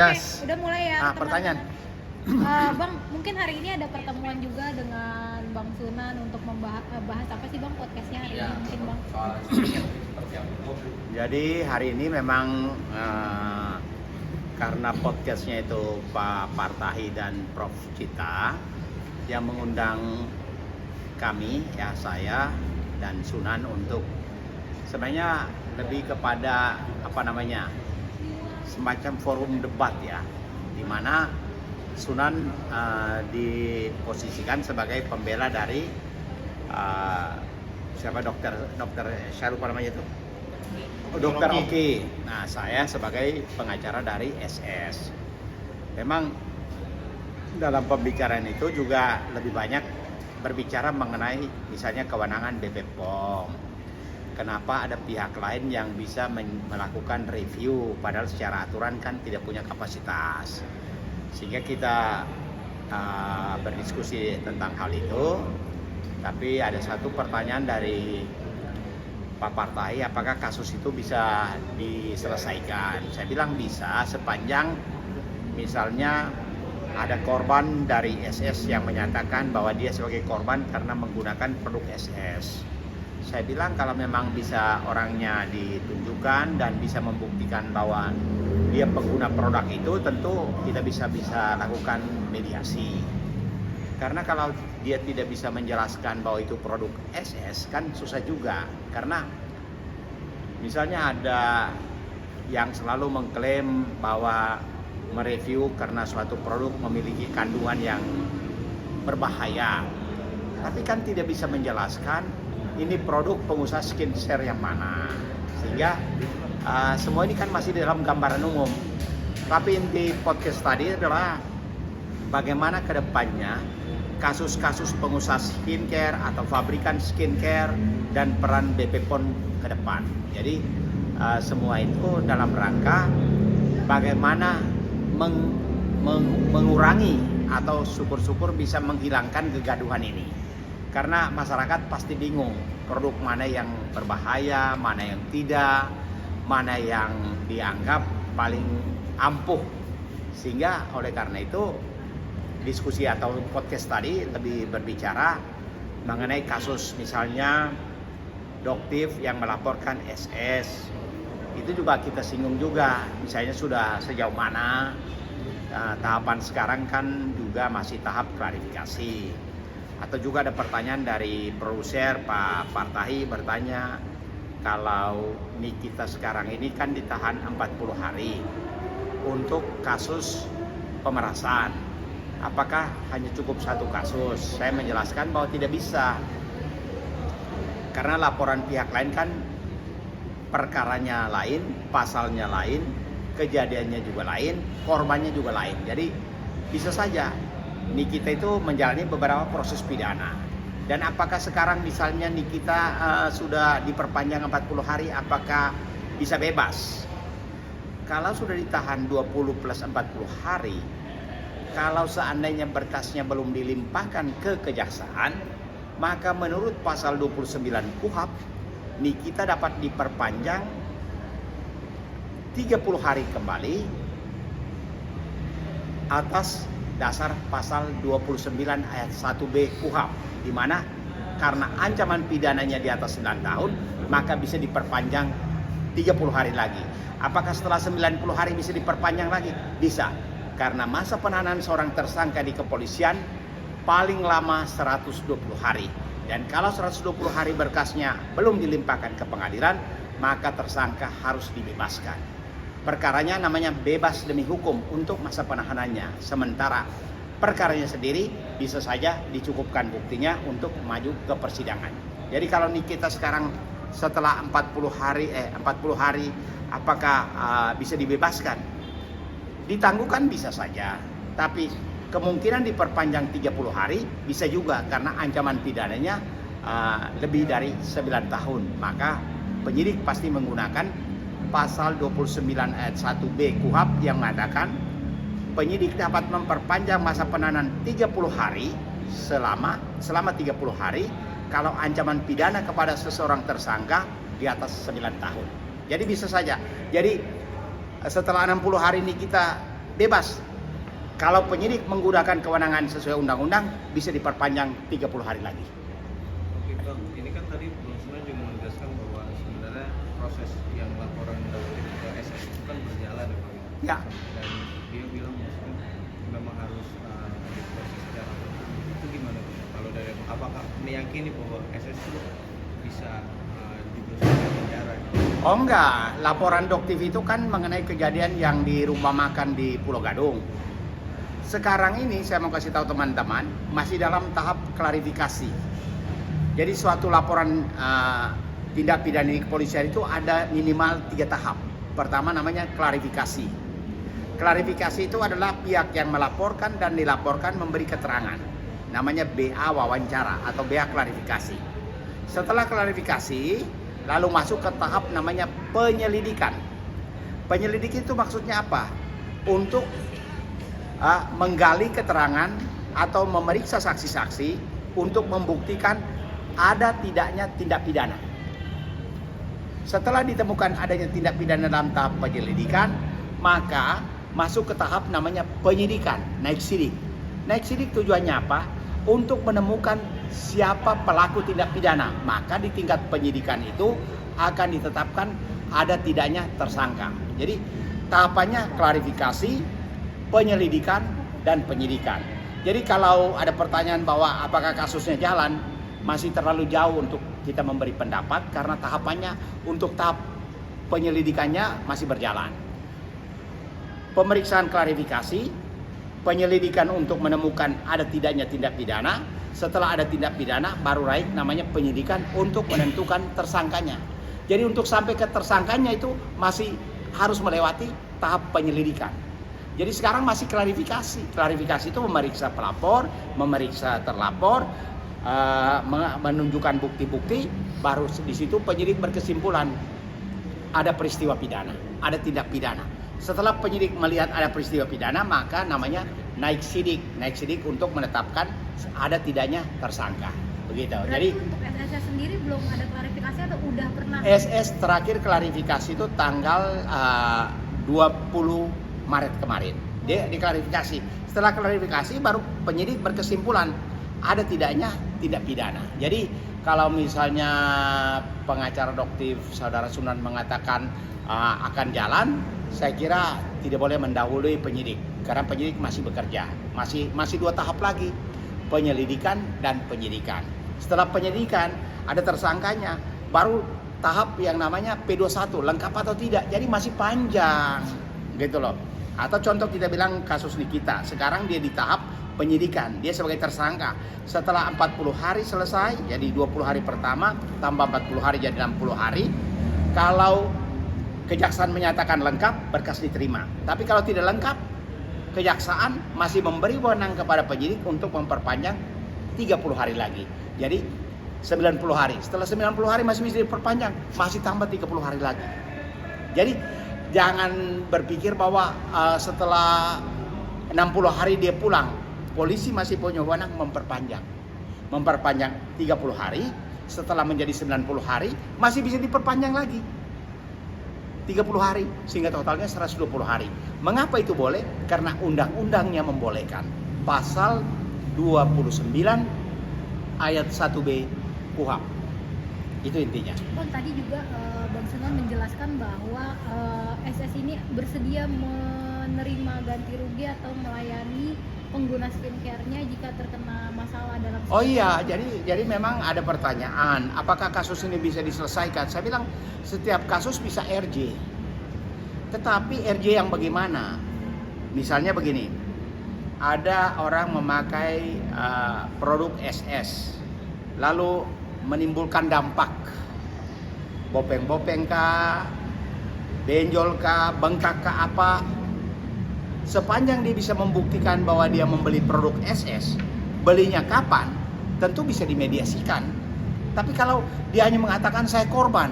Yes. Oke, udah mulai ya. Pertanyaan. Bang, mungkin hari ini ada pertemuan juga dengan Bang Sunan untuk bahas apa sih Bang podcastnya hari ini mungkin Bang? Jadi hari ini memang karena podcastnya itu Pak Partahi dan Prof Cita yang mengundang kami, ya saya dan Sunan untuk sebenarnya lebih kepada semacam forum debat ya, di mana Sunan diposisikan sebagai pembela dari dokter saya lupa namanya itu, dokter Oki. Nah, saya sebagai pengacara dari SS. Memang dalam pembicaraan itu juga lebih banyak berbicara mengenai misalnya kewenangan BP POM. Kenapa ada pihak lain yang bisa melakukan review padahal secara aturan kan tidak punya kapasitas. Sehingga kita berdiskusi tentang hal itu. Tapi ada satu pertanyaan dari Pak Partai, apakah kasus itu bisa diselesaikan? Saya bilang bisa sepanjang misalnya ada korban dari SS yang menyatakan bahwa dia sebagai korban karena menggunakan produk SS. Saya bilang kalau memang bisa orangnya ditunjukkan dan bisa membuktikan bahwa dia pengguna produk itu, tentu kita bisa lakukan mediasi. Karena kalau dia tidak bisa menjelaskan bahwa itu produk SS kan susah juga. Karena misalnya ada yang selalu mengklaim bahwa mereview karena suatu produk memiliki kandungan yang berbahaya, tapi kan tidak bisa menjelaskan ini produk pengusaha skincare yang mana. Sehingga semua ini kan masih dalam gambaran umum. Tapi inti podcast tadi adalah bagaimana ke depannya kasus-kasus pengusaha skincare atau pabrikan skincare dan peran BP POM ke depan. Jadi semua itu dalam rangka bagaimana mengurangi atau syukur-syukur bisa menghilangkan kegaduhan ini. Karena masyarakat pasti bingung produk mana yang berbahaya, mana yang tidak, mana yang dianggap paling ampuh. Sehingga oleh karena itu diskusi atau podcast tadi lebih berbicara mengenai kasus misalnya Doktif yang melaporkan SS. Itu juga kita singgung juga, misalnya sudah sejauh mana tahapan sekarang kan juga masih tahap klarifikasi. Atau juga ada pertanyaan dari produser Pak Partahi bertanya, kalau Nikita sekarang ini kan ditahan 40 hari untuk kasus pemerasan. Apakah hanya cukup satu kasus? Saya menjelaskan bahwa tidak bisa. Karena laporan pihak lain kan perkaranya lain, pasalnya lain, kejadiannya juga lain, korbannya juga lain. Jadi bisa saja Nikita itu menjalani beberapa proses pidana. Dan apakah sekarang misalnya Nikita sudah diperpanjang 40 hari, apakah bisa bebas? Kalau sudah ditahan 20 plus 40 hari, kalau seandainya berkasnya belum dilimpahkan ke kejaksaan, maka menurut pasal 29 KUHP, Nikita dapat diperpanjang 30 hari kembali atas dasar pasal 29 ayat 1B KUHP, di mana karena ancaman pidananya di atas 9 tahun, maka bisa diperpanjang 30 hari lagi. Apakah setelah 90 hari bisa diperpanjang lagi? Bisa. Karena masa penahanan seorang tersangka di kepolisian paling lama 120 hari. Dan kalau 120 hari berkasnya belum dilimpahkan ke pengadilan, maka tersangka harus dibebaskan. Perkaranya namanya bebas demi hukum untuk masa penahanannya. Sementara perkaranya sendiri bisa saja dicukupkan buktinya untuk maju ke persidangan. Jadi kalau Nikita sekarang setelah 40 hari apakah bisa dibebaskan? Ditangguhkan bisa saja, tapi kemungkinan diperpanjang 30 hari bisa juga karena ancaman pidananya lebih dari 9 tahun. Maka penyidik pasti menggunakan pasal 29 ayat 1B KUHP yang mengatakan penyidik dapat memperpanjang masa penahanan 30 hari selama 30 hari kalau ancaman pidana kepada seseorang tersangka di atas 9 tahun. Jadi bisa saja. Jadi setelah 60 hari ini kita bebas. Kalau penyidik menggunakan kewenangan sesuai undang-undang bisa diperpanjang 30 hari lagi. Oke Bang, ini kan tadi Bang Sunan juga menegaskan bahwa sebenarnya proses yang laporan adoptif ke SS itu kan berjalan ya Bang. Ya. Dan dia bilang maksudnya memang harus diproses secara hukum. Itu gimana Bang? Kalau dari apakah meyakini bahwa SS itu bisa diproses di penjara? Oh enggak, laporan doktif itu kan mengenai kejadian yang di rumah makan di Pulau Gadung. Sekarang ini saya mau kasih tahu teman-teman masih dalam tahap klarifikasi. Jadi suatu laporan tindak pidana di kepolisian itu ada minimal 3 tahap. Pertama namanya klarifikasi. Klarifikasi itu adalah pihak yang melaporkan dan dilaporkan memberi keterangan. Namanya BA wawancara atau BA klarifikasi. Setelah klarifikasi, lalu masuk ke tahap namanya penyelidikan. Penyelidik itu maksudnya apa? Untuk menggali keterangan atau memeriksa saksi-saksi untuk membuktikan ada tidaknya tindak pidana. Setelah ditemukan adanya tindak pidana dalam tahap penyelidikan, maka masuk ke tahap namanya penyidikan, naik sidik. Naik sidik tujuannya apa? Untuk menemukan siapa pelaku tindak pidana. Maka di tingkat penyidikan itu akan ditetapkan ada tidaknya tersangka. Jadi tahapannya klarifikasi, penyelidikan, dan penyidikan. Jadi kalau ada pertanyaan bahwa apakah kasusnya jalan, masih terlalu jauh untuk kita memberi pendapat karena tahapannya untuk tahap penyelidikannya masih berjalan. Pemeriksaan klarifikasi, penyelidikan untuk menemukan ada tidaknya tindak pidana. Setelah ada tindak pidana baru naik namanya penyidikan untuk menentukan tersangkanya. Jadi untuk sampai ke tersangkanya itu masih harus melewati tahap penyelidikan. Jadi sekarang masih klarifikasi. Klarifikasi itu memeriksa pelapor, memeriksa terlapor, menunjukkan bukti-bukti, baru di situ penyidik berkesimpulan ada peristiwa pidana, ada tindak pidana. Setelah penyidik melihat ada peristiwa pidana, maka namanya naik sidik. Naik sidik untuk menetapkan ada tidaknya tersangka. Begitu. Berarti Jadi untuk SS sendiri belum ada klarifikasi atau udah pernah? SS terakhir klarifikasi itu tanggal 20 Maret kemarin. Dia diklarifikasi. Setelah klarifikasi baru penyidik berkesimpulan ada tidaknya tindak pidana. Jadi kalau misalnya pengacara doktif Saudara Sunan mengatakan akan jalan, saya kira tidak boleh mendahului penyidik karena penyidik masih bekerja. Masih 2 tahap lagi, penyelidikan dan penyidikan. Setelah penyidikan ada tersangkanya, baru tahap yang namanya P21 lengkap atau tidak. Jadi masih panjang, gitu loh. Atau contoh kita bilang kasus Nikita, sekarang dia di tahap penyidikan, dia sebagai tersangka. Setelah 40 hari selesai, jadi 20 hari pertama tambah 40 hari jadi 60 hari. Kalau kejaksaan menyatakan lengkap, berkas diterima. Tapi kalau tidak lengkap, kejaksaan masih memberi wewenang kepada penyidik untuk memperpanjang 30 hari lagi. Jadi 90 hari. Setelah 90 hari masih bisa diperpanjang, masih tambah 30 hari lagi. Jadi jangan berpikir bahwa setelah 60 hari dia pulang, polisi masih punya wewenang memperpanjang 30 hari. Setelah menjadi 90 hari masih bisa diperpanjang lagi 30 hari sehingga totalnya 120 hari. Mengapa itu boleh? Karena undang-undangnya membolehkan. Pasal 29 ayat 1B KUHP. Itu intinya. Bang, tadi juga Bang Sunan menjelaskan bahwa SS ini bersedia menerima ganti rugi atau melayani pengguna skincare-nya jika terkena masalah dalam skincare. Oh iya, jadi memang ada pertanyaan, apakah kasus ini bisa diselesaikan? Saya bilang setiap kasus bisa RJ. Tetapi RJ yang bagaimana? Misalnya begini, ada orang memakai produk SS, lalu menimbulkan dampak, bopeng-bopeng kah, benjol kah, bengkak kah apa. Sepanjang dia bisa membuktikan bahwa dia membeli produk SS, belinya kapan, tentu bisa dimediasikan. Tapi kalau dia hanya mengatakan saya korban,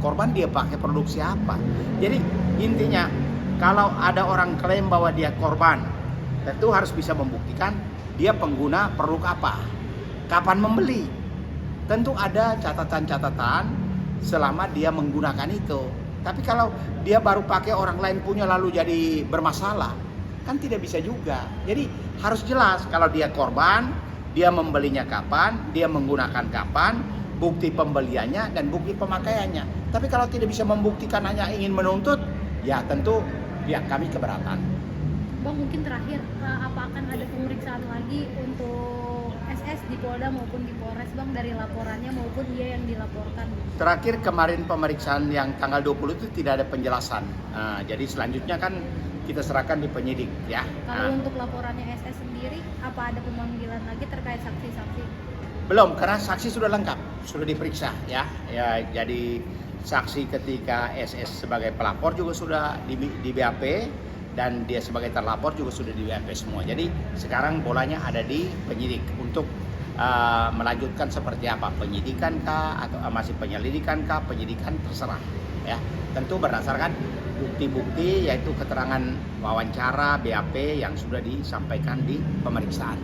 korban dia pakai produk siapa? Jadi intinya kalau ada orang klaim bahwa dia korban, tentu harus bisa membuktikan dia pengguna produk apa, kapan membeli. Tentu ada catatan-catatan selama dia menggunakan itu. Tapi kalau dia baru pakai orang lain punya lalu jadi bermasalah, Kan tidak bisa juga. Jadi harus jelas kalau dia korban, dia membelinya kapan, dia menggunakan kapan, bukti pembeliannya dan bukti pemakaiannya. Tapi kalau tidak bisa membuktikan, hanya ingin menuntut, ya tentu pihak kami keberatan. Bang, mungkin terakhir, apa akan ada pemeriksaan lagi untuk SS di Polda maupun di Polres Bang, dari laporannya maupun dia yang dilaporkan? Terakhir kemarin pemeriksaan yang tanggal 20 itu tidak ada penjelasan. Jadi selanjutnya kan kita serahkan di penyidik ya. Kalau untuk laporannya SS sendiri, apa ada pemanggilan lagi terkait saksi-saksi? Belum, karena saksi sudah lengkap, sudah diperiksa ya. Jadi saksi ketika SS sebagai pelapor juga sudah di BAP, dan dia sebagai terlapor juga sudah di BAP semua. Jadi sekarang bolanya ada di penyidik untuk melanjutkan seperti apa, penyidikan kah atau masih penyelidikan kah, penyidikan terserah ya. Tentu berdasarkan bukti-bukti yaitu keterangan wawancara BAP yang sudah disampaikan di pemeriksaan.